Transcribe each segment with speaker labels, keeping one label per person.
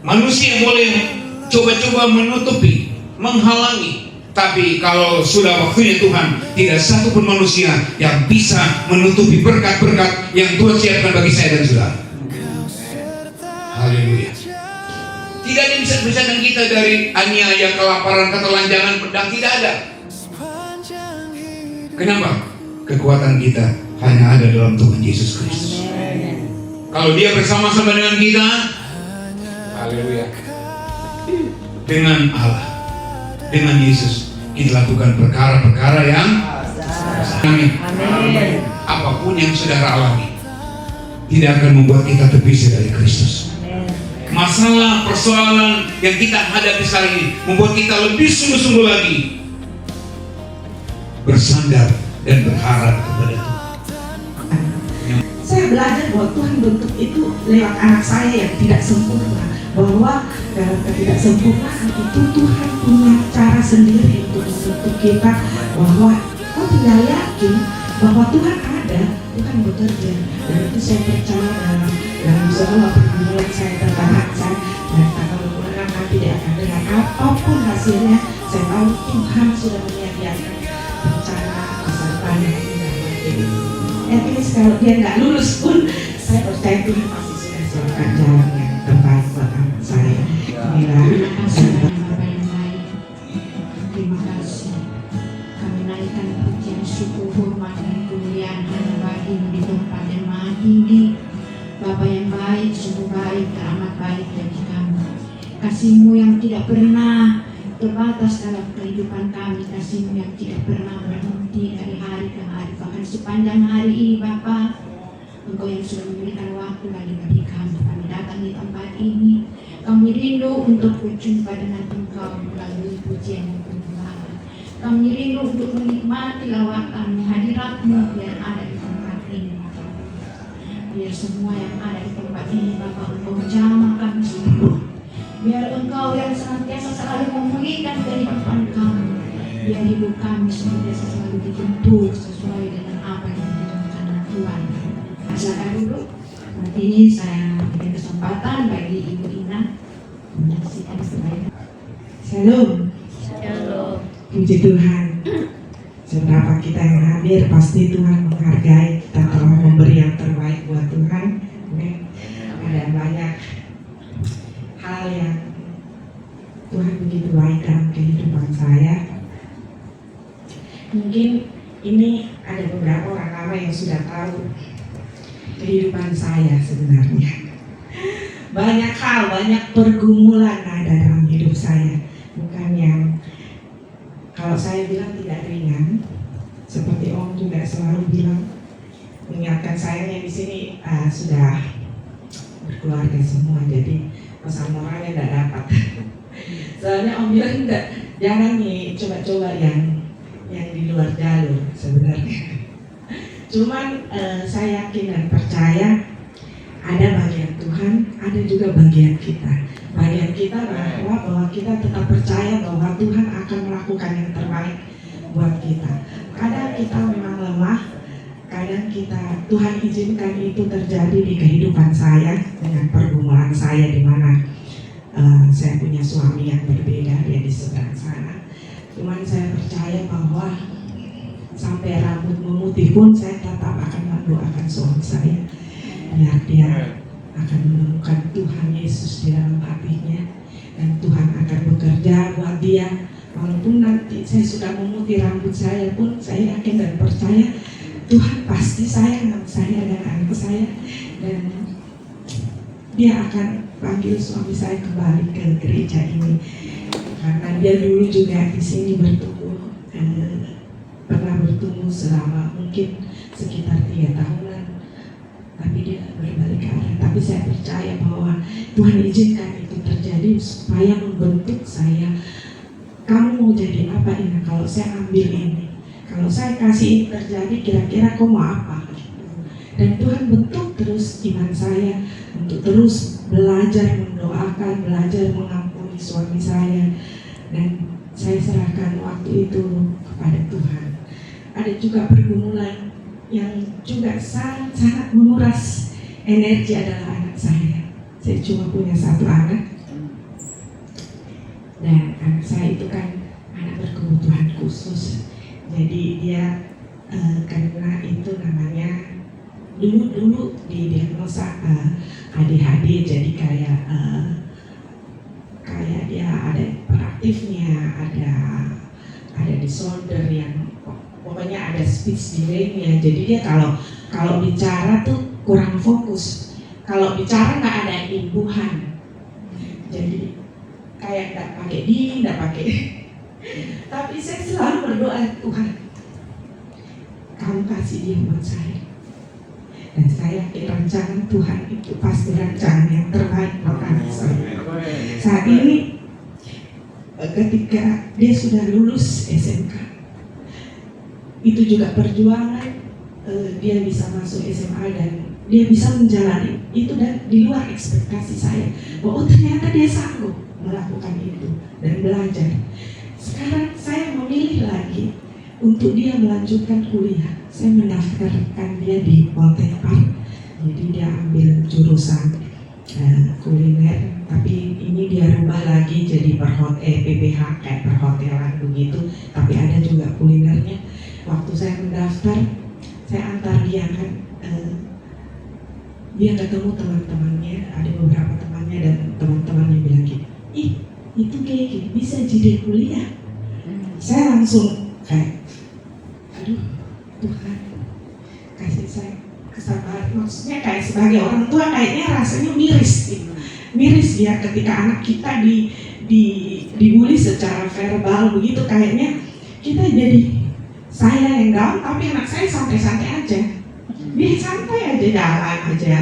Speaker 1: Manusia boleh coba-coba menutupi, menghalangi, tapi kalau sudah waktunya Tuhan, tidak satu pun manusia yang bisa menutupi berkat-berkat yang Tuhan siapkan bagi saya dan saudara. Haleluya. Tidak ada yang bisa memisahkan kita dari aniaya, kelaparan, ketelanjangan, pedang. Tidak ada. Kenapa? Kekuatan kita hanya ada dalam Tuhan Yesus Kristus. Kalau Dia bersama-sama dengan kita, haleluya, dengan Allah, dengan Yesus, kita lakukan perkara-perkara yang amin. Apapun yang saudara alami tidak akan membuat kita terpisah dari Kristus. Masalah, persoalan yang kita hadapi sekarang ini membuat kita lebih sungguh-sungguh lagi bersandar dan berharap kepada Tuhan.
Speaker 2: Saya belajar bahwa Tuhan bentuk itu lewat anak saya yang tidak sempurna, bahwa dalam ketidaksempurnaan itu Tuhan punya cara sendiri untuk membentuk kita, bahwa kau tinggal yakin bahwa Tuhan ada, Tuhan bekerja. Dan itu saya percaya dalam semua pergumulan saya tentang anak saya, dan kalau akan tidak akan dengan apapun hasilnya, saya tahu Tuhan sudah menyediakan rencana masa depan yang indah bagi dia. At least kalau dia nggak lulus pun, saya percaya Tuhan pasti sudah siapkan jalan yang terbaik buat anak saya. Inilah
Speaker 3: Bapak yang baik, terima kasih. Kami naikkan pujian, syukur, hormat dan kemuliaan hanya bagi-Mu di tempat yang maha tinggi. Bapa yang baik, sungguh baik, teramat baik bagi kami. Kasih-Mu yang tidak pernah terbatas dalam kehidupan kami, kasih-Mu yang tidak pernah berhenti dari hari ke hari, bahkan sepanjang hari ini Bapa, Engkau yang sudah memberikan waktu lagi bagi kami datang di tempat ini. Kami rindu untuk berjumpa dengan Engkau melalui pujian dan penyembahan. Kami rindu untuk menikmati lawatan hadirat-Mu yang ada di tempat ini. Biar semua yang ada di tempat ini Bapa, Engkau jamah kami semua. Biar Engkau yang senantiasa selalu memulihkan kehidupan kami. Biar hidup kami senantiasa selalu dibentuk sesuai dengan apa yang direncanakan Tuhan. Silakan dulu. Nanti ini saya berikan kesempatan bagi Ibu Ina menyaksikan kebaikan.
Speaker 2: Shalom.
Speaker 3: Shalom.
Speaker 2: Puji Tuhan. Seberapa kita yang hadir, pasti Tuhan menghargai kita telah memberi yang terbaik buat Tuhan. Ada banyak hal yang Tuhan begitu baik dalam kehidupan saya. Mungkin ini ada beberapa orang lama yang sudah tahu kehidupan saya sebenarnya. Banyak hal, banyak pergumulan ada dalam hidup saya. Bukan yang kalau saya bilang tidak ringan, seperti Om juga selalu bilang, mengingatkan saya yang di sini sudah berkeluarga semua, jadi pesan moralnya tidak dapat. Soalnya Om bilang jangan nih coba-coba yang di luar jalur sebenarnya. Cuman saya yakin dan percaya ada bagian Tuhan, ada juga bagian kita. Bagian kita bahwa kita tetap percaya bahwa Tuhan akan melakukan yang terbaik buat kita. Kadang kita memang lemah, kadang Tuhan izinkan itu terjadi di kehidupan saya dengan pergumulan saya, di mana saya punya suami yang berbeda, dia di seberang sana. Cuman saya percaya bahwa sampai rambut memutih pun saya tetap akan mendoakan suami saya, biar dia akan menemukan Tuhan Yesus di dalam hatinya, dan Tuhan akan bekerja buat dia. Walaupun nanti saya sudah memutih rambut saya pun, saya yakin dan percaya Tuhan pasti sayang sama saya dan anak saya, dan dia akan panggil suami saya kembali ke gereja ini, karena dia dulu juga di sini bertumbuh, pernah bertumbuh selama mungkin sekitar 3 tahunan, tapi dia berbalik arah. Tapi saya percaya bahwa Tuhan izinkan itu terjadi supaya membentuk saya. Kamu mau jadi apa ini? Kalau saya ambil ini, kalau saya kasih ini terjadi, kira-kira kamu mau apa? Dan Tuhan bentuk terus iman saya untuk terus belajar mendoakan, belajar mengampuni suami saya, dan saya serahkan waktu itu kepada Tuhan. Ada juga pergumulan yang juga sangat menguras energi adalah anak saya. Saya cuma punya 1 anak, Dan anak saya itu kan anak berkebutuhan khusus. Jadi dia karena itu namanya dulu didiagnosa ADHD, jadi kayak dia ada hiperaktifnya, ada disorder yang pokoknya ada speech delay-nya. Jadi dia kalau bicara tuh kurang fokus, kalau bicara nggak ada imbuhan, jadi kayak nggak pakai nggak pakai. Tapi saya selalu berdoa, Tuhan, kamu kasih dia buat saya. Dan saya yakin rancangan Tuhan itu pasti rancangan yang terbaik buat anak saya. Saat ini ketika dia sudah lulus SMK, itu juga perjuangan dia bisa masuk SMA dan dia bisa menjalani itu, dan di luar ekspektasi saya bahwa ternyata dia sanggup melakukan itu dan belajar. Sekarang saya memilih lagi untuk dia melanjutkan kuliah. Saya mendaftarkan dia di Poltekpark, jadi dia ambil jurusan kuliner, tapi ini dia rubah lagi jadi PPH kayak perhotelan begitu, tapi ada juga kulinernya. Waktu saya mendaftar, saya antar dia kan, dia ketemu teman-temannya, ada beberapa temannya, dan teman-temannya bilang gitu, ih itu kayak bisa jadi kuliah. Saya langsung kayak, aduh Tuhan, kasih saya kesabaran. Maksudnya kayak sebagai orang tua kayaknya rasanya miris gitu. Miris dia ketika anak kita dibully secara verbal begitu, kayaknya kita jadi saya yang down, tapi anak saya santai-santai aja. Dia santai aja, jalan aja,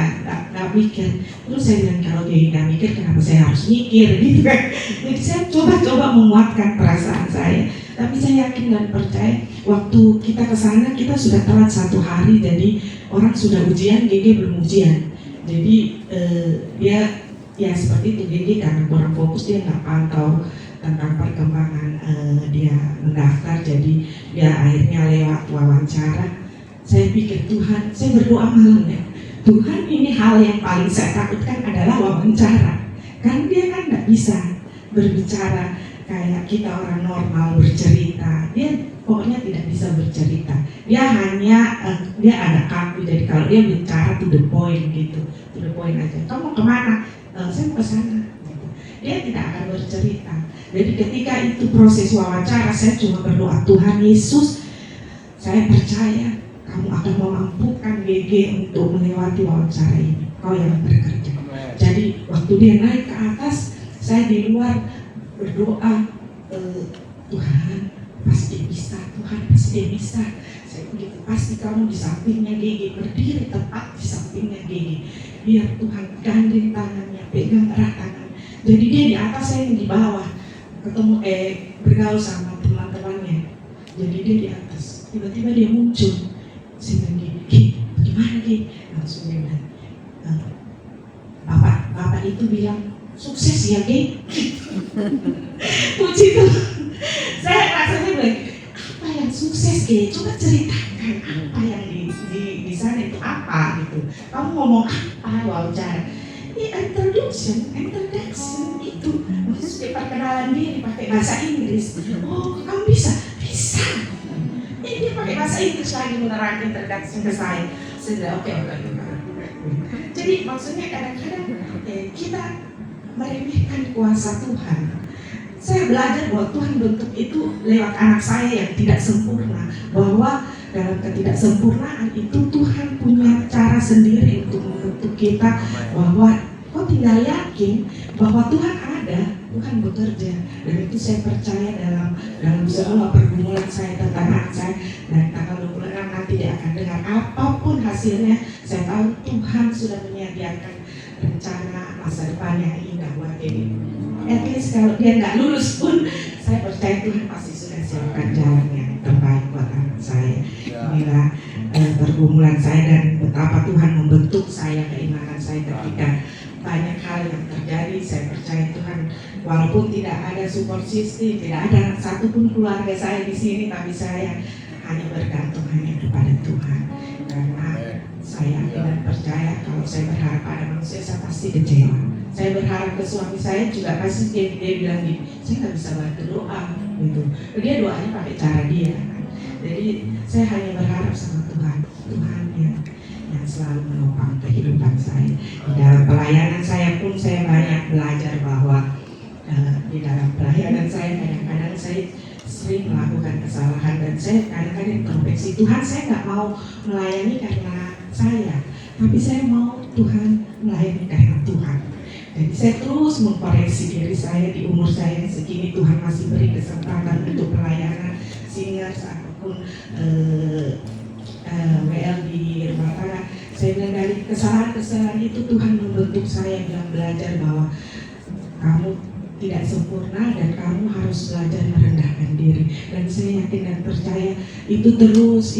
Speaker 2: nggak mikir. Terus saya bilang, kalau dia nggak mikir, kenapa saya harus mikir gitu kan. Jadi saya coba menguatkan perasaan saya. Tapi saya yakin dan percaya, waktu kita ke sana kita sudah telat 1 hari, jadi orang sudah ujian, GG belum ujian. Jadi dia ya seperti itu, GG karena kurang fokus, dia nggak pantau tentang perkembangan dia mendaftar. Jadi dia akhirnya lewat wawancara. Saya pikir, Tuhan, saya berdoa malam ya, Tuhan, ini hal yang paling saya takutkan adalah wawancara. Kan dia kan nggak bisa berbicara kayak kita orang normal bercerita. Dia pokoknya tidak bisa bercerita. Dia hanya dia ada kaku. Jadi kalau dia bicara to the point gitu, to the point aja. Kamu kemana? Saya mau ke sana. Gitu. Dia tidak akan bercerita. Jadi ketika itu proses wawancara, saya cuma berdoa, Tuhan Yesus, saya percaya kamu akan memampukan GG untuk melewati wawancara ini. Kau yang bekerja. Jadi waktu dia naik ke atas, saya di luar berdoa, Tuhan pasti bisa, Tuhan pasti dia bisa. Saya begitu, pasti kamu di sampingnya GG, berdiri tepat di sampingnya GG. Biar Tuhan gandeng tangannya, pegang erat tangan. Jadi dia di atas, saya yang di bawah. Ketemu bergaul sama teman-temannya. Jadi dia di atas, tiba-tiba dia muncul. Saya bilang, gimana Gi? Langsung dia bilang, Bapak itu bilang sukses ya Gi. Puji Tuhan. Saya rasanya bilang, apa yang sukses Gi? Coba ceritakan apa yang di sana itu apa gitu. Kamu ngomong apa wawancara? Introduction itu maksudnya perkenalan diri pakai bahasa Inggris. Oh, kamu bisa? Dia pakai bahasa Inggris lagi menerangkan introduction ke saya. Saya oke. Jadi maksudnya kadang-kadang kita meremehkan kuasa Tuhan. Saya belajar bahwa Tuhan bentuk itu lewat anak saya yang tidak sempurna. Bahwa dalam ketidaksempurnaan itu Tuhan punya cara sendiri untuk membentuk kita. Bahwa kau tinggal yakin bahwa Tuhan ada, Tuhan bekerja. Dan itu saya percaya dalam semua pergumulan saya tentang anak saya. Dan tanggal 26 nanti dia akan dengar apapun hasilnya. Saya tahu Tuhan sudah menyediakan rencana masa depan yang indah buat ini. At least kalau dia nggak lulus pun, saya percaya Tuhan pasti sudah siapkan jalan yang terbaik buat anak saya. Inilah pergumulan saya dan betapa Tuhan membentuk saya, keimanan saya ketika banyak hal yang terjadi. Saya percaya Tuhan, walaupun tidak ada support system, tidak ada satupun keluarga saya di sini, tapi saya hanya bergantung hanya kepada Tuhan. Karena saya yakin dan percaya kalau saya berharap pada manusia saya pasti kecewa. Saya berharap ke suami saya juga pasti dia bilang gini, saya nggak bisa bantu doa gitu. Dia doanya pakai cara dia kan. Jadi saya hanya berharap sama Tuhan yang selalu menopang kehidupan saya. Di dalam pelayanan saya pun saya banyak belajar bahwa di dalam pelayanan saya kadang-kadang saya sering melakukan kesalahan dan saya kadang-kadang konfesi, Tuhan saya nggak mau melayani karena saya, tapi saya mau Tuhan melayani karena Tuhan. Jadi saya terus mengkoreksi diri saya di umur saya yang segini. Tuhan masih beri kesempatan untuk pelayanan singers ataupun WL di rumah tangga. Saya bilang dari kesalahan-kesalahan itu Tuhan membentuk saya bilang belajar bahwa kamu tidak sempurna dan kamu harus belajar merendahkan diri. Dan saya yakin dan percaya itu terus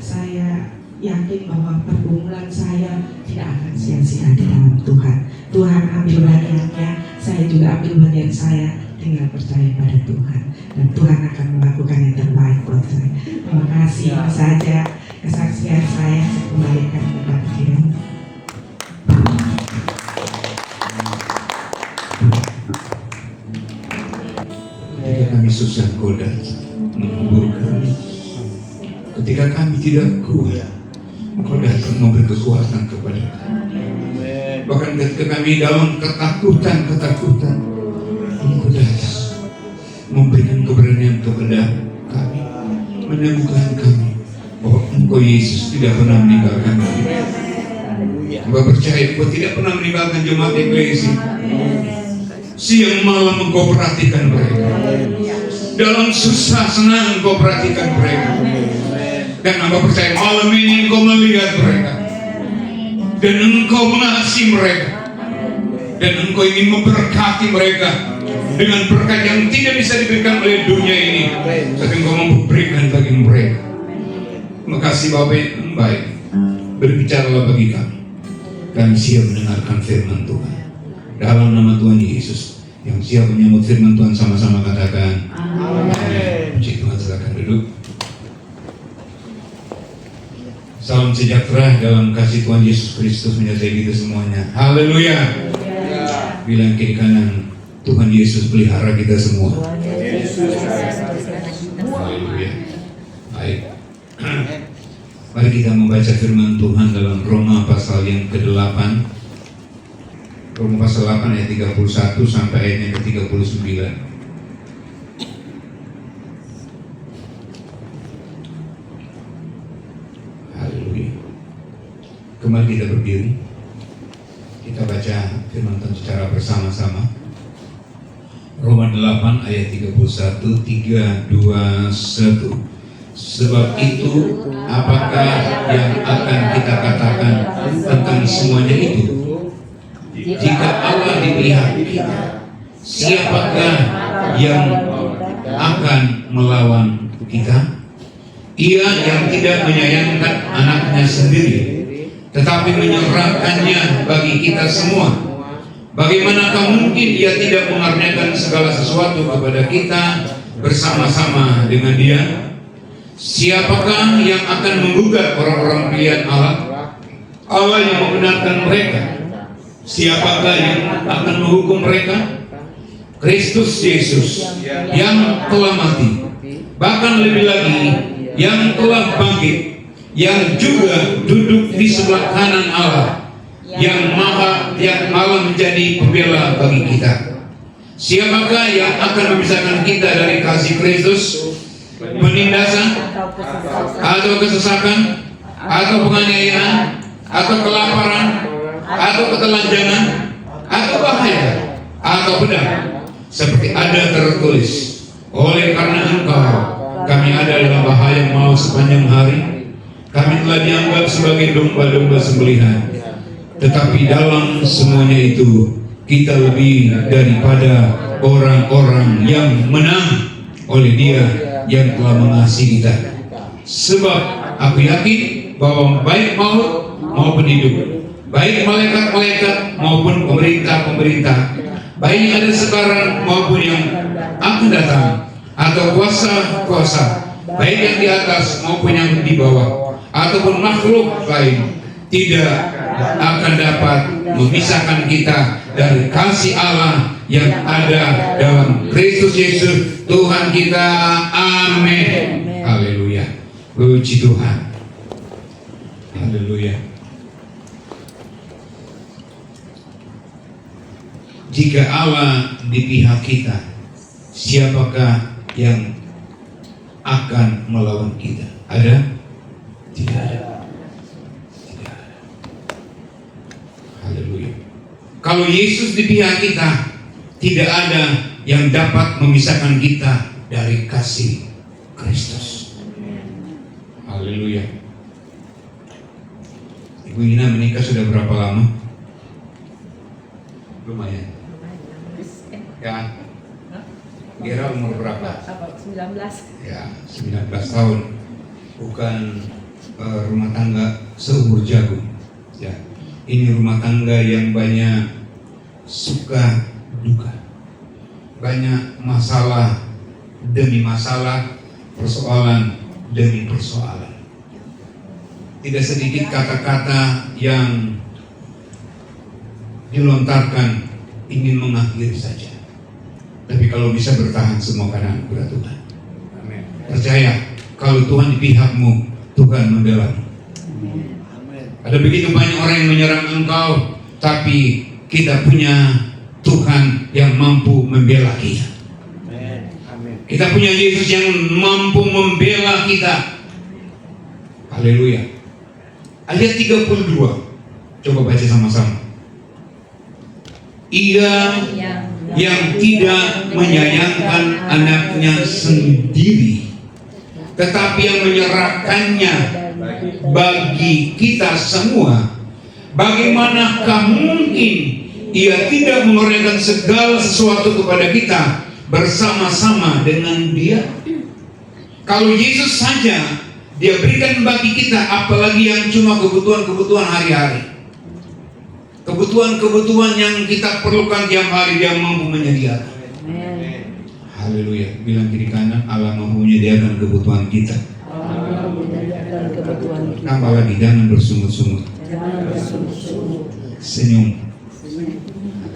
Speaker 2: saya yakin bahwa pergumulan saya tidak akan sia-sia di dalam Tuhan. Tuhan ambil bagiannya, saya juga ambil bagian saya. Tinggal percaya pada Tuhan dan Tuhan akan melakukan yang terbaik buat saya. Terima kasih. Ini saja kesaksian saya kembalikan kepada Dia.
Speaker 1: Ketika kami susah Kau datang menghibur kami. Ketika kami tidak kuat, Engkau datang memberi kekuatan kepada kami. Bahkan ketika kami dalam ketakutan, Engkau datang memberikan keberanian kepada kami, meneguhkan kami bahwa Engkau Yesus tidak pernah meninggalkan kami. Engkau percaya Engkau tidak pernah meninggalkan jemaat Eklesia. Siang malam Engkau perhatikan mereka. Dalam susah senang Engkau perhatikan mereka. Dan Engkau percaya malam ini Engkau melihat mereka. Dan Engkau mengasihi mereka. Dan Engkau ingin memberkati mereka dengan berkat yang tidak bisa diberikan oleh dunia ini, tapi Engkau memberikan bagi mereka. Terima kasih Bapak yang baik. Berbicaralah bagi kami. Kami siap mendengarkan firman Tuhan. Dalam nama Tuhan Yesus, yang siap menyambut firman Tuhan sama-sama katakan amin. Puji Tuhan, silakan duduk. Salam sejahtera dalam kasih Tuhan Yesus Kristus menyertai kita semuanya. Haleluya. Bilang kiri kanan, Tuhan Yesus pelihara kita semua. Haleluya. Baik. Mari kita membaca firman Tuhan dalam Roma pasal yang ke-8. Roma pasal 8 ayat 31 sampai ayatnya ke-39. Haleluya. Kembali kita berdiri. Kita baca firman Tuhan secara bersama-sama. Roma 8 ayat 31, 3, 2, 1. Sebab itu, apakah yang akan kita katakan tentang semuanya itu? Jika Allah di pihak kita, siapakah yang akan melawan kita? Ia yang tidak menyayangkan anaknya sendiri, tetapi menyerahkannya bagi kita semua. Bagaimanakah mungkin Ia tidak mengaruniakan segala sesuatu kepada kita bersama-sama dengan Dia? Siapakah yang akan menggugat orang-orang pilihan Allah? Allah yang membenarkan mereka. Siapakah yang akan menghukum mereka? Kristus Yesus yang telah mati, bahkan lebih lagi yang telah bangkit, yang juga duduk di sebelah kanan Allah, yang malah menjadi pembela bagi kita. Siapakah yang akan memisahkan kita dari kasih Kristus? Penindasan atau kesesakan atau penganiayaan atau kelaparan atau ketelanjangan atau bahaya atau pedang, seperti ada tertulis, oleh karena Engkau kami ada dalam bahaya maut sepanjang hari. Kami telah dianggap sebagai domba-domba sembelihan. Tetapi dalam semuanya itu kita lebih daripada orang-orang yang menang oleh Dia yang telah mengasihi kita. Sebab aku yakin bahwa baik maut maupun hidup, baik malaikat-malaikat maupun pemerintah-pemerintah, baik yang ada sekarang maupun yang akan datang, atau kuasa-kuasa, baik yang di atas maupun yang di bawah, ataupun makhluk lain tidak akan dapat memisahkan kita dari kasih Allah yang ada dalam Kristus Yesus Tuhan kita. Amin. Haleluya. Puji Tuhan. Haleluya. Jika Allah di pihak kita, siapakah yang akan melawan kita? Ada? Tidak ada. Tidak ada. Haleluya. Kalau Yesus di pihak kita, tidak ada yang dapat memisahkan kita dari kasih Kristus. Haleluya. Ibu Ina menikah sudah berapa lama? Lumayan. Ya. Kira umur berapa?
Speaker 4: 19.
Speaker 1: Ya, 19 tahun. Bukan rumah tangga seumur jagung. Ya. Ini rumah tangga yang banyak suka duka. Banyak masalah demi masalah, persoalan demi persoalan. Tidak sedikit kata-kata yang dilontarkan ingin mengakhiri saja. Tapi kalau bisa bertahan semua karena anugerah Tuhan. Amin. Percaya kalau Tuhan di pihakmu, Tuhan membelamu. Ada begitu banyak orang yang menyerang engkau, tapi kita punya Tuhan yang mampu membela kita. Kita punya Yesus yang mampu membela kita. Haleluya. Ayat 32. Coba baca sama-sama. Ia yang tidak menyayangkan anaknya sendiri, tetapi yang menyerahkannya bagi kita semua, bagaimanakah mungkin Ia tidak mengorbankan segala sesuatu kepada kita bersama-sama dengan Dia? Kalau Yesus saja Dia berikan bagi kita, apalagi yang cuma kebutuhan-kebutuhan hari-hari, kebutuhan-kebutuhan yang kita perlukan tiap hari Dia mampu menyediakan. Haleluya. Bilang kiri kanan, Allah mampu menyediakan kebutuhan kita. Tambah lagi, jangan bersungut-sungut. Senyum.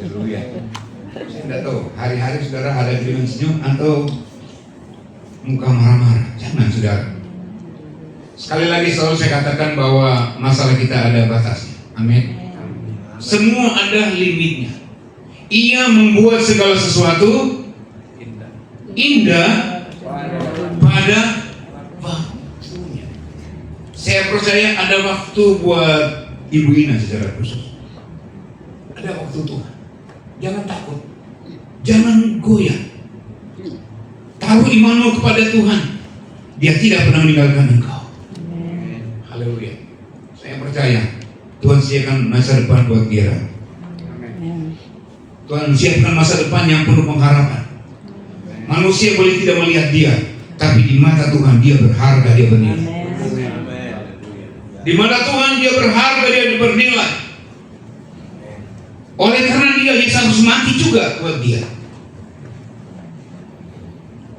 Speaker 1: Haleluya. Saya tidak tahu, hari-hari saudara ada dengan senyum atau muka marah-marah. Jangan saudara. Sekali lagi selalu saya katakan bahwa masalah kita ada batasnya. Amin. Semua ada limitnya. Ia membuat segala sesuatu indah pada waktunya. Saya percaya ada waktu buat Ibu Ina secara khusus. Ada waktu Tuhan. Jangan takut, jangan goyah. Taruh imanmu kepada Tuhan. Dia tidak pernah meninggalkan engkau. Haleluya. Saya percaya Tuhan siapkan masa depan buat Gera. Tuhan siapkan masa depan yang penuh pengharapan. Manusia boleh tidak melihat dia, tapi di mata Tuhan dia berharga, dia bernilai. Di mata Tuhan dia berharga, dia bernilai. Oleh karena dia harus mati juga buat dia.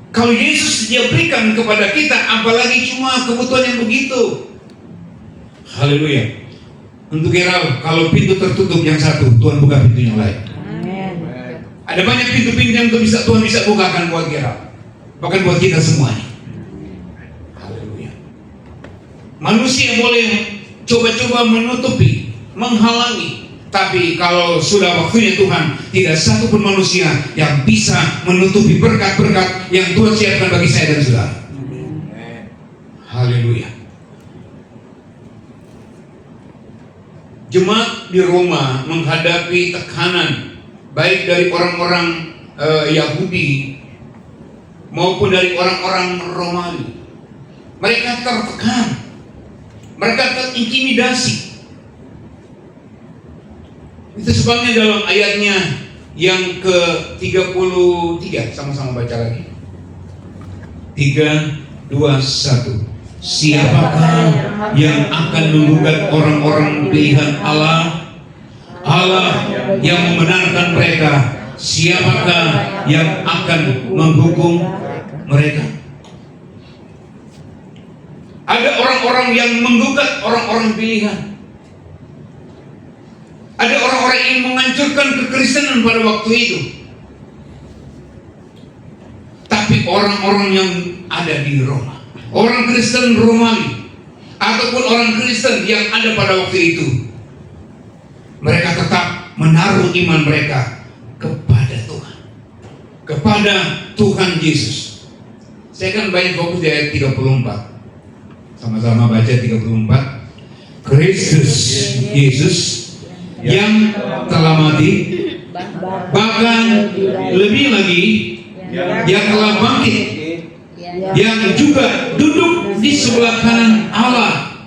Speaker 1: Kalau Yesus dia berikan kepada kita, apalagi cuma kebutuhan yang begitu. Haleluya. Untuk Gerald, kalau pintu tertutup yang satu, Tuhan buka pintu yang lain.
Speaker 4: Amin.
Speaker 1: Ada banyak pintu-pintu yang Tuhan bisa bukakan buat Gerald, bahkan buat kita semuanya. Haleluya. Manusia boleh coba-coba menutupi, menghalangi, tapi kalau sudah waktunya Tuhan, tidak satu pun manusia yang bisa menutupi berkat-berkat yang Tuhan siapkan bagi saya dan saudara. Haleluya. Jemaat di Roma menghadapi tekanan baik dari orang-orang Yahudi maupun dari orang-orang Romawi. Mereka tertekan, mereka terintimidasi. Itu sebabnya dalam ayatnya yang ke-33, sama-sama baca lagi. 3, 2, 1. Siapakah yang akan menggugat orang-orang pilihan Allah? Allah yang membenarkan mereka. Siapakah yang akan menghukum mereka? Ada orang-orang yang menggugat orang-orang pilihan. Ada orang-orang yang menghancurkan kekristenan pada waktu itu. Tapi orang-orang yang ada di Roma, orang Kristen Romawi, ataupun orang Kristen yang ada pada waktu itu, mereka tetap menaruh iman mereka kepada Tuhan, kepada Tuhan Yesus. Saya kan banyak fokus di ayat 34. Sama-sama baca 34. Kristus Yesus yang telah mati, bahkan lebih lagi yang telah bangkit, yang juga duduk di sebelah kanan Allah,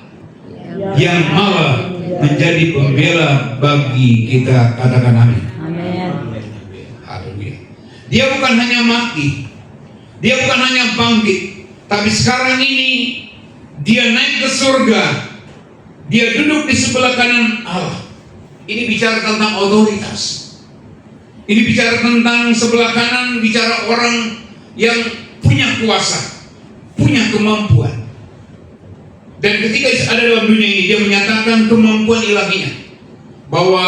Speaker 1: yang malah menjadi pembela bagi kita. Katakan amin. Haleluya. Dia bukan hanya mati, dia bukan hanya bangkit, tapi sekarang ini dia naik ke surga, dia duduk di sebelah kanan Allah. Ini bicara tentang otoritas. Ini bicara tentang sebelah kanan, bicara orang yang punya kuasa, punya kemampuan. Dan ketika ada dalam dunia ini, dia menyatakan kemampuan ilahinya, bahwa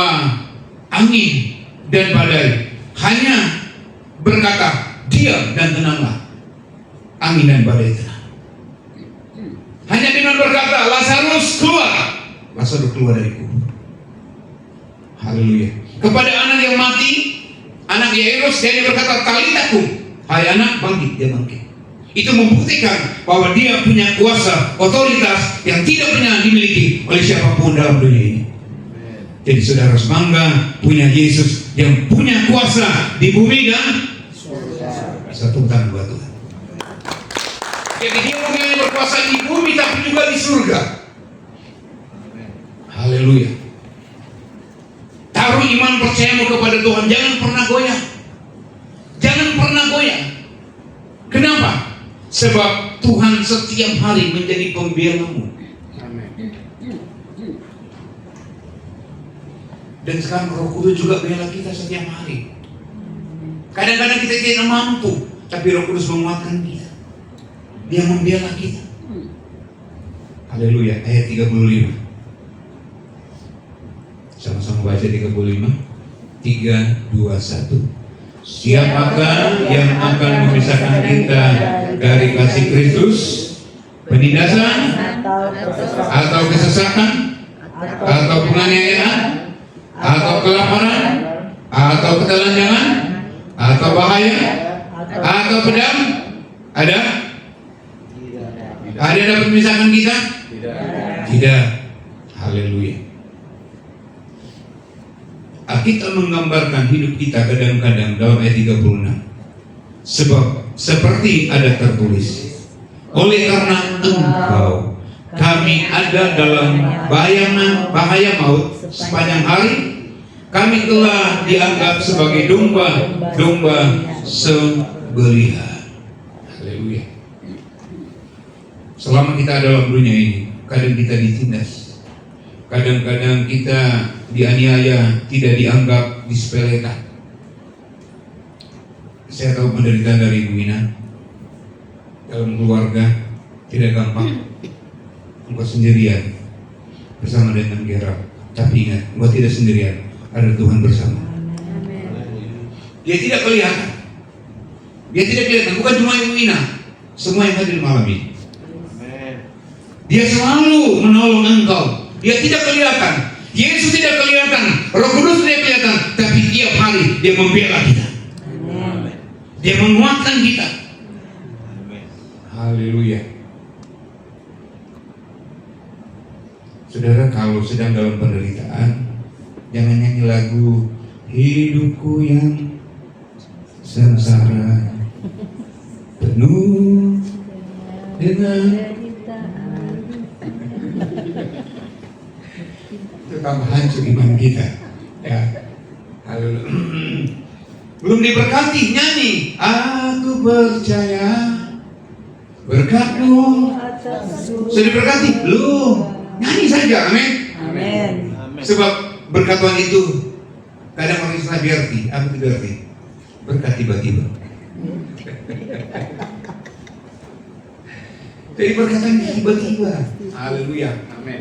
Speaker 1: angin dan badai hanya berkata, diam dan tenanglah. Angin dan badai tenang. Hanya dengan berkata, Lazarus keluar, Lazarus keluar dari kubur. Haleluya. Kepada anak yang mati, anak Yairus, dia berkata, talitakum, hai anak, bangkit. Dia bangkit. Itu membuktikan bahwa dia punya kuasa, otoritas yang tidak pernah dimiliki oleh siapapun dalam dunia ini. Jadi saudara harus bangga punya Yesus yang punya kuasa di bumi dan satu tangan buat Tuhan. Jadi dia bukan hanya berkuasa di bumi, tapi juga di surga. Haleluya. Taruh iman percayamu kepada Tuhan, jangan pernah goyah. Jangan pernah goyah. Kenapa? Sebab Tuhan setiap hari menjadi pembelamu. Dan sekarang Roh Kudus juga bela kita setiap hari. Kadang-kadang kita tidak mampu, tapi Roh Kudus menguatkan kita. Dia membela kita. Haleluya. Ayat 35. Sama-sama baca 35. 3, 2, 1. Siapakah yang akan memisahkan kita dari kasih Kristus? Penindasan atau kesesakan atau penganiayaan atau kelaparan atau ketelanjangan atau bahaya atau pedang? Ada dapat memisahkan kita? Tidak. Haleluya. Alkitab menggambarkan hidup kita kadang-kadang dalam ayat 36. Sebab seperti ada tertulis, oleh karena engkau kami ada dalam bahaya maut sepanjang hari, kami telah dianggap sebagai domba sembelihan. Haleluya. Selama kita dalam dunia ini, kadang kita ditindas, kadang-kadang kita dianiaya, tidak dianggap, disepelekan. Saya tahu penderitaan dari Ibu Ina dalam keluarga tidak gampang. Engkau sendirian bersama dengan Gerald, tapi ingat, engkau tidak sendirian, ada Tuhan bersama. Dia tidak kelihatan, bukan cuma Ibu Ina, semua yang hadir malam ini. Dia selalu menolong engkau. Dia tidak kelihatan, Yesus tidak kelihatan, Roh Kudus tidak kelihatan, tapi tiap hari dia membela kita. Dia menguatkan kita. Haleluya. Saudara, kalau sedang dalam penderitaan, jangan nyanyi lagu hidupku yang sengsara penuh dengan itu tambah hancur iman kita. Ya. Haleluya. Belum diberkati, nyanyi aku percaya berkat-Mu. Sudah diberkati? Belum. Nyanyi saja, amin.
Speaker 4: Amin.
Speaker 1: Sebab berkat Tuhan itu kadang orang istilah berarti, apa itu berarti? Berkat tiba-tiba. Jadi perkataan tiba-tiba. Haleluya. Amin.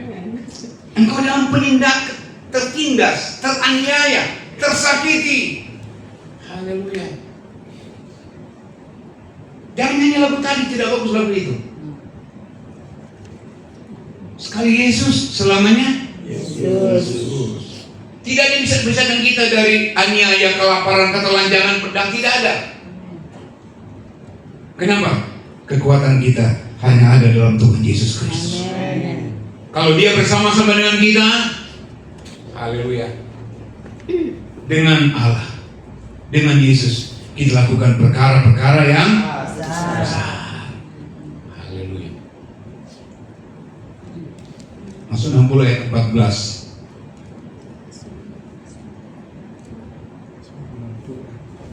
Speaker 1: Engkau dalam penindak, tertindas, teraniaya, tersakiti. Haleluya. Jangan nyanyi lagu tadi, tidak bagus lagu itu. Sekali Yesus, selamanya Yesus. Tidak ada yang bisa memisahkan kita dari aniaya, kelaparan, ketelanjangan, pedang, tidak ada. Kenapa? Kekuatan kita hanya ada dalam Tuhan Yesus Kristus. Kalau Dia bersama-sama dengan kita, haleluya, dengan Allah, dengan Yesus, kita lakukan perkara-perkara yang besar. Haleluya. Masuk 60 ayat 14.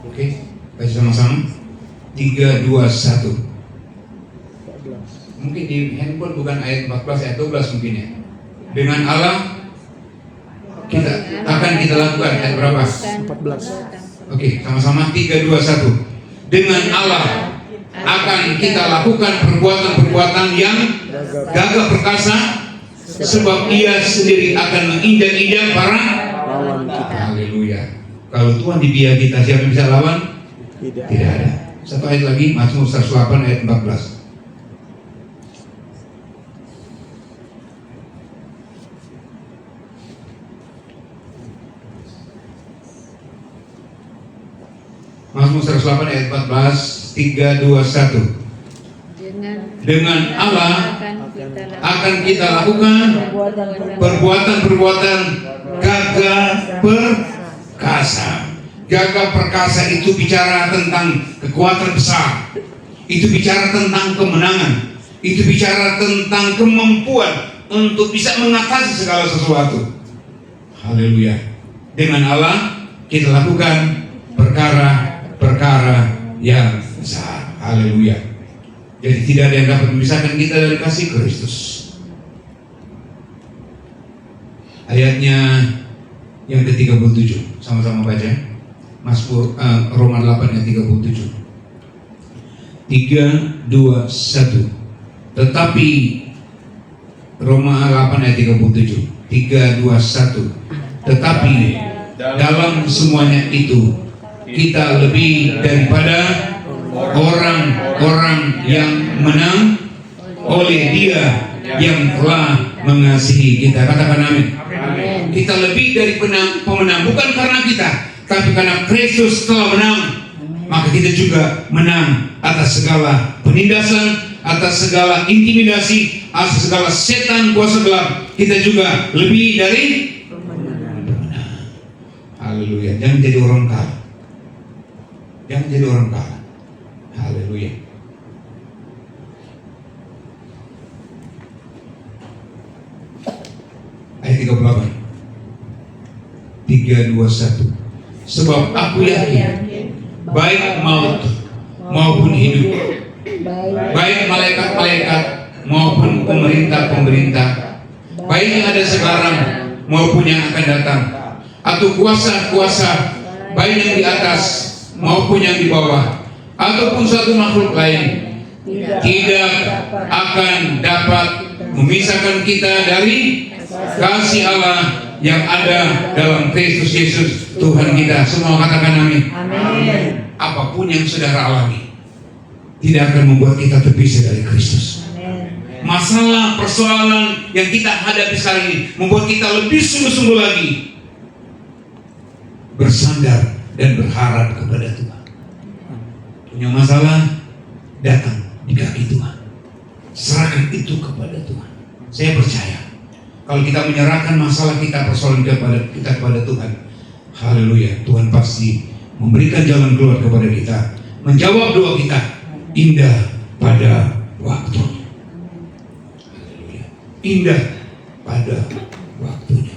Speaker 1: Oke, baca sama-sama. 3, 2, 1. Mungkin di handphone bukan ayat 14, ayat 12 mungkin ya. Dengan Allah kita lakukan ayat berapa?
Speaker 4: 14.
Speaker 1: Oke, sama-sama 3, 2, 1. Dengan Allah akan kita lakukan perbuatan-perbuatan yang gagah perkasa, sebab Ia sendiri akan menginjak-injak para
Speaker 4: Lawan kita.
Speaker 1: haleluya. Kalau Tuhan di pihak kita, siapa yang bisa lawan?
Speaker 4: Tidak.
Speaker 1: Tidak ada. Satu ayat lagi, Mazmur 108 ayat 14. Mazmur 108 ayat 14, 3, 2, 1. Dengan Allah akan kita lakukan perbuatan-perbuatan gagah perkasa. Gagah perkasa itu bicara tentang kekuatan besar. Itu bicara tentang kemenangan. Itu bicara tentang kemampuan untuk bisa mengatasi segala sesuatu. Haleluya. Dengan Allah kita lakukan perkara-perkara yang besar. Haleluya. Jadi tidak ada yang dapat memisahkan kita dari kasih Kristus. Ayatnya yang ke-37, sama-sama baca. Mazmur Roma 8 ayat 37. 3, 2, 1. Tetapi Roma 8 ayat 37. 3, 2, 1. Tetapi dalam semuanya itu kita lebih daripada orang-orang yang menang oleh Dia yang telah mengasihi kita. Katakan amin. Kita lebih dari pemenang, bukan karena kita, tapi karena Kristus telah menang. Maka kita juga menang atas segala penindasan, atas segala intimidasi, atas segala setan kuasa gelap. Kita juga lebih dari pemenang. Haleluya. Jangan jadi orang kalah. Jangan jadi orang kalah. Haleluya. Ayat 38. 3, 2, 1. Sebab aku yakin baik maut maupun hidup, baik malaikat-malaikat maupun pemerintah-pemerintah, baik yang ada sekarang maupun yang akan datang, atau kuasa-kuasa, baik yang di atas maupun yang di bawah, ataupun suatu makhluk lain, tidak akan dapat memisahkan kita dari kasih Allah yang ada dalam Kristus Yesus Tuhan kita. Semua katakan amin.
Speaker 3: Amin.
Speaker 1: Apapun yang saudara alami tidak akan membuat kita terpisah dari Kristus. Masalah, persoalan yang kita hadapi sekarang ini membuat kita lebih sungguh-sungguh lagi bersandar dan berharap kepada Tuhan. Punya masalah, datang di kaki Tuhan. Serahkan itu kepada Tuhan. Saya percaya kalau kita menyerahkan masalah kita, persoalan kita kepada Tuhan, haleluya, Tuhan pasti memberikan jalan keluar kepada kita, menjawab doa kita indah pada waktunya. Haleluya. Indah pada waktunya.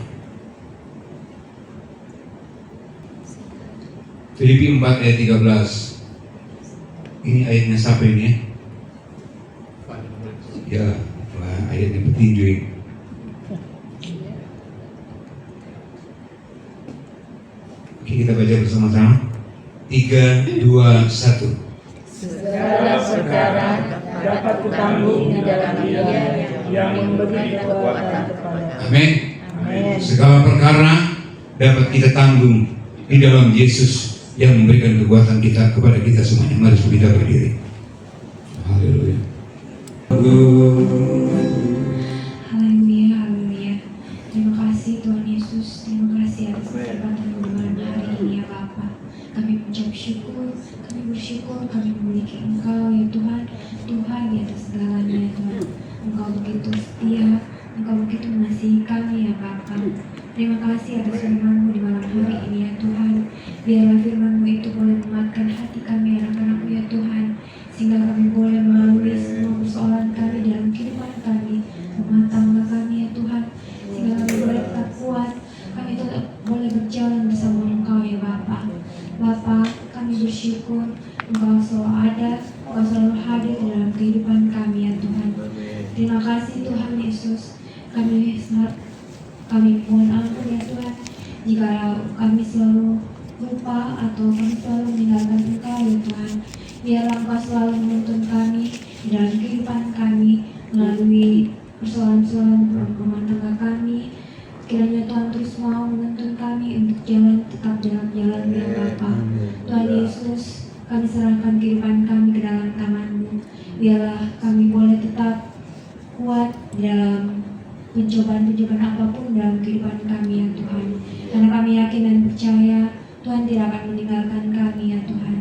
Speaker 1: Filipi 4 ayat 13. Ini ayatnya siapa ini ya? Ya, ayatnya petinju ini. Oke, kita baca bersama-sama. 3, 2, 1.
Speaker 3: Segala perkara
Speaker 5: dapat kutanggung di dalam Dia yang memberi kekuatan kepada.
Speaker 1: Amin.
Speaker 5: Amin.
Speaker 1: Segala perkara dapat kita tanggung di dalam Yesus yang memberikan kekuatan kita kepada kita semuanya. Mari kita berdiri. Haleluya.
Speaker 3: Haleluya, haleluya. Terima kasih Tuhan Yesus. Terima kasih atas kesempatan malam hari ini ya Bapa. Kami mengucap syukur, kami bersyukur, kami memiliki Engkau ya Tuhan. Tuhan di atas segalanya Tuhan. Engkau begitu setia, Engkau begitu mengasihi kami ya Bapa. Terima kasih atas firman-Mu di malam hari ini ya Tuhan. Biarlah firman-Mu itu boleh menguatkan hati kami anak-anak-Mu ya Tuhan, sehingga kami boleh melalui semua persoalan kami dalam kehidupan kami, rumah tangga kami ya Tuhan, sehingga kami boleh tetap kuat, kami tetap boleh berjalan bersama Engkau ya Bapa. Bapa, kami bersyukur Engkau selalu ada, Engkau selalu hadir di dalam kehidupan kami ya Tuhan. Terima kasih Tuhan Yesus. Kami mohon ampun ya Tuhan jika kami selalu lupa atau kami selalu meninggalkan Engkau ya Tuhan. Biarlah Engkau selalu menuntun kami di dalam kehidupan kami melalui persoalan-persoalan rumah tangga kami. Kiranya Tuhan terus mau menuntun kami untuk jalan tetap dalam jalan yang Bapa. Tuhan Yesus, kami serahkan kehidupan kami ke dalam tangan-Mu. Biarlah kami boleh tetap kuat dalam pencobaan-pencobaan apapun dalam kehidupan kami ya Tuhan. Karena kami yakin dan percaya Tuhan tidak akan meninggalkan kami ya Tuhan.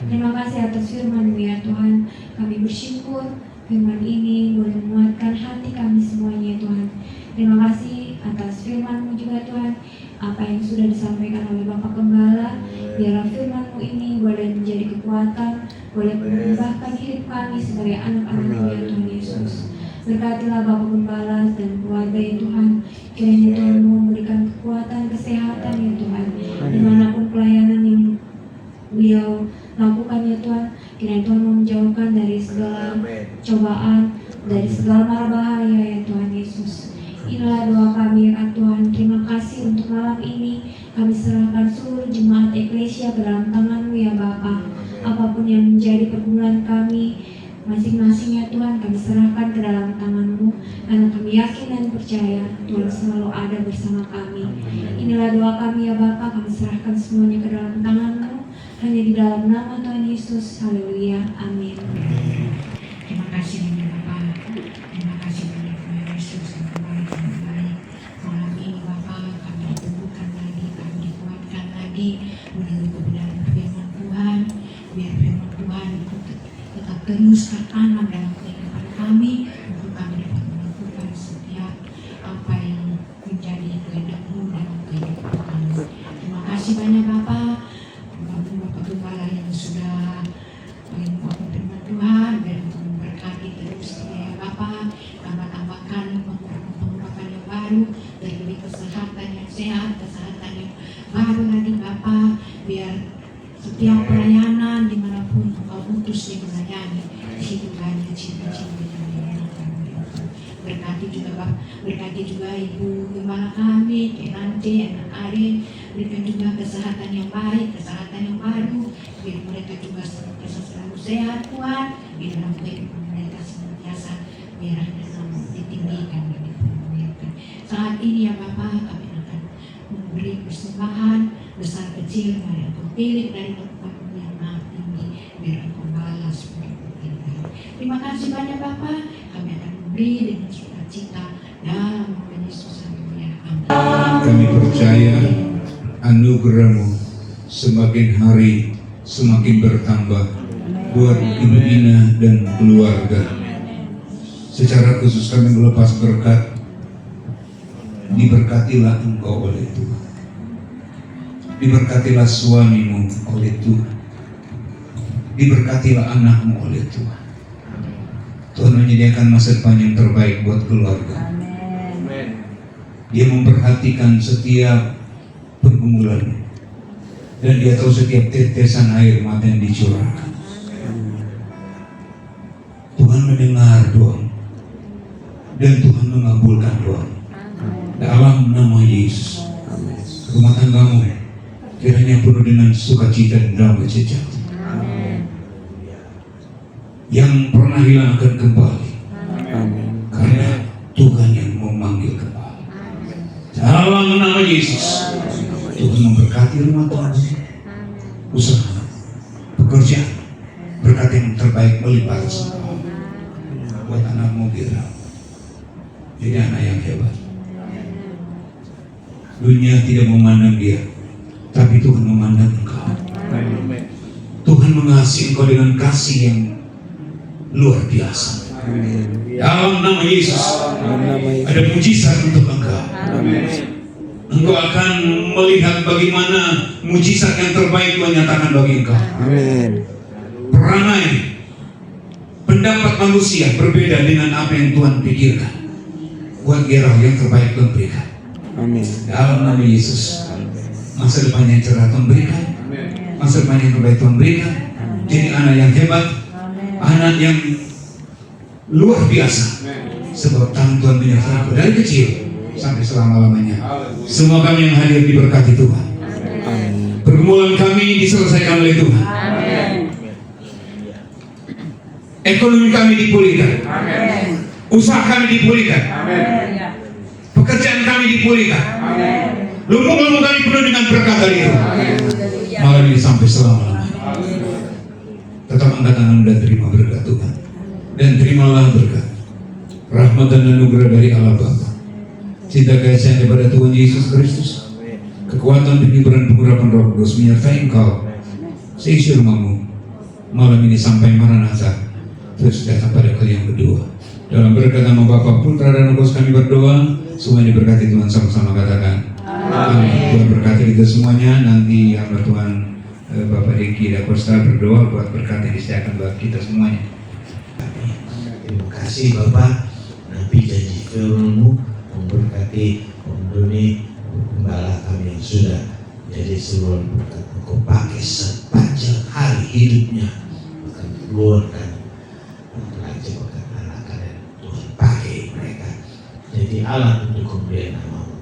Speaker 3: Terima kasih atas firman-Mu ya Tuhan. Kami bersyukur firman ini boleh menguatkan hati kami semuanya ya Tuhan. Terima kasih atas firman-Mu juga Tuhan. Apa yang sudah disampaikan oleh Bapak Gembala, biarlah firman-Mu ini boleh menjadi kekuatan, boleh mengubahkan hidup kami sebagai anak-anak-Mu ya Tuhan Yesus. Berkatilah Bapak Gembala dan keluarga ya Tuhan. Kiranya Tuhan memberikan kekuatan, kesehatan ya Tuhan. Dimanapun pelayanan yang beliau lakukan ya Tuhan, kiranya Tuhan menjauhkan dari segala cobaan, dari segala mara bahaya ya Tuhan Yesus. Inilah doa kami ya Tuhan. Terima kasih untuk malam ini. Kami serahkan seluruh jemaat eklesia ke dalam tangan-Mu ya Bapa. Apapun yang menjadi pergumulan kami masing-masing ya Tuhan, kami serahkan ke dalam tangan-Mu, karena kami yakin dan percaya Tuhan selalu ada bersama kami. Inilah doa kami ya Bapa. Kami serahkan semuanya ke dalam tangan-Mu, hanya di dalam nama Tuhan Yesus. Haleluya, amin.
Speaker 6: Terima kasih banyak Bapak. Terima kasih banyak Tuhan Yesus yang kembali dengan baik. Malam ini Bapak, kami ditemukan lagi, kami dikuatkan lagi menurut kebenaran firman Tuhan. Biar firman Tuhan itu tetap terus tertanam dalam kehidupan kami, untuk kami dapat melakukan setiap apa yang menjadi kehendak-Mu dalam kehidupan kami. Terima kasih banyak Bapak. Bapak Gembala yang sudah menginfokan firman Tuhan, dan memberkati terus ya Bapak. Tambah-tambahkan pengurapan yang baru, dari kesehatan yang sehat, kesehatan yang baru lagi Bapak. Biar setiap pelayanan dimanapun Engkau utus dia melayani, di situ banyak cita-cita yang dilakukan. Berkati juga Bapak, berkati juga Ibu Gembala kami, Nanti, anak Arin, berikan juga kesehatan yang baik, kesehatan yang baru, biar mereka juga selalu sehat Tuhan, di dalam kehidupan mereka senantiasa biar nama ditinggikan dan dipermuliakan. Saat ini ya Bapak, kami akan memberi persembahan besar kecil, mari Engkau pilih dari tempat-Mu yang maha tinggi, biar Engkau balas berikut kita. Terima kasih banyak Bapak, kami akan memberi dengan sukacita dalam nama Yesus. Haleluya, amin.
Speaker 1: Kami percaya anugerah-Mu semakin hari semakin bertambah buat Ibu Ina dan keluarga. Secara khusus kami melepas berkat. Diberkatilah engkau oleh Tuhan. Diberkatilah suamimu oleh Tuhan. Diberkatilah anakmu oleh Tuhan. Tuhan menyediakan masa depan yang terbaik buat keluarga. Dia memperhatikan setiap pergumulan, dan dia tahu setiap tetesan air mata yang dicurahkan. Tuhan mendengar doa dan Tuhan mengabulkan doa. Dalam nama Yesus, rumah tanggamu kiranya penuh dengan sukacita dan damai sejati. yang pernah hilang akan kembali.
Speaker 4: Amin.
Speaker 1: Karena Tuhan yang memanggil kembali. Dalam nama Yesus, Tuhan memberkati rumah tangga, usaha, pekerjaan, berkat yang terbaik melipat semua. Buat anakmu Gira, jadi anak yang hebat. Dunia tidak memandang dia, tapi Tuhan memandang engkau. Tuhan mengasihi engkau dengan kasih yang luar biasa. Dalam nama Yesus, ada mujizat untuk engkau. Engkau akan melihat bagaimana mujizat yang terbaik Tuhan nyatakan bagi engkau. Perangai pendapat manusia berbeda dengan apa yang Tuhan pikirkan. Buat Gerald yang terbaik Tuhan berikan.
Speaker 4: Amin.
Speaker 1: Dalam nama Yesus, masa depan yang cerah Tuhan berikan, masa depan yang terbaik Tuhan berikan. Jadi anak yang hebat, anak yang luar biasa. Sebab tangan Tuhan menyertai engkau dari kecil sampai selama-lamanya. Semua kami yang hadir diberkati Tuhan. Pergumulan kami diselesaikan oleh Tuhan. Ekonomi kami dipulihkan. Usaha kami dipulihkan. Pekerjaan kami dipulihkan. Lumbung-lumbung kami penuh dengan berkat dari Tuhan. Malam ini sampai selama-lamanya. Tetap angkat tangan dan terima berkat Tuhan. Dan terimalah berkat, rahmat dan anugerah dari Allah Bapa, cinta kasih daripada Tuhan Yesus Kristus, kekuatan penghiburan pengurapan Roh Kudus menyertai engkau seisi rumahmu malam ini sampai Maranatha, terus datang pada kalian berdua. Dalam berkat nama Bapa, Putra dan Roh Kudus kami berdoa. Semua diberkati Tuhan, sama-sama katakan amin. Tuhan berkati kita semuanya. Nanti hamba Tuhan Bapak Diki da Costa berdoa buat berkat yang disediakan buat kita semuanya.
Speaker 7: Terima kasih Bapak. Nabi janji firman-Mu memberkati Om Doni, gembala kami yang sudah jadi seluruh berkat Engkau pakai sepanjang hari hidupnya, akan keluarkan pelajar bahkan anak kalian. Tuhan pakai mereka jadi alat untuk kemuliaan nama-Mu.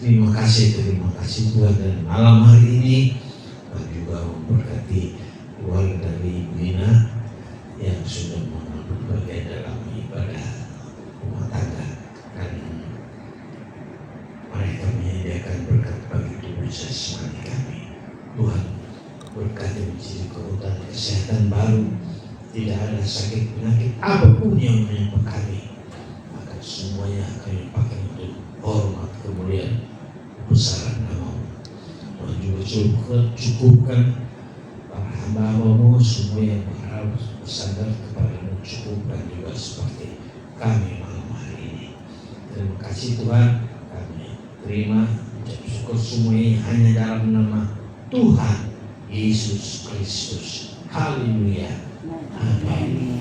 Speaker 7: Terima kasih Tuhan. Dan malam hari ini Tuhan juga memberkati keluarga dari Ibu Ina yang sudah mengambil bagian dalam ibadah rumah tangga, dan mereka menyediakan berkat bagi tubuh jasmani kami. Tuhan berkati menjadi kekuatan kesehatan baru, tidak ada sakit penyakit apapun yang menimpa kami, maka semuanya kami pakai untuk hormat kemuliaan kebesaran nama-Mu. Tuhan juga cukupkan para hamba-Mu semua yang berharap bersandar kepada-Mu, cukupkan juga seperti kami malam hari ini. Terima kasih Tuhan, kami terima ucap syukur semuanya hanya dalam nama Tuhan Yesus Kristus. Haleluya. Amin.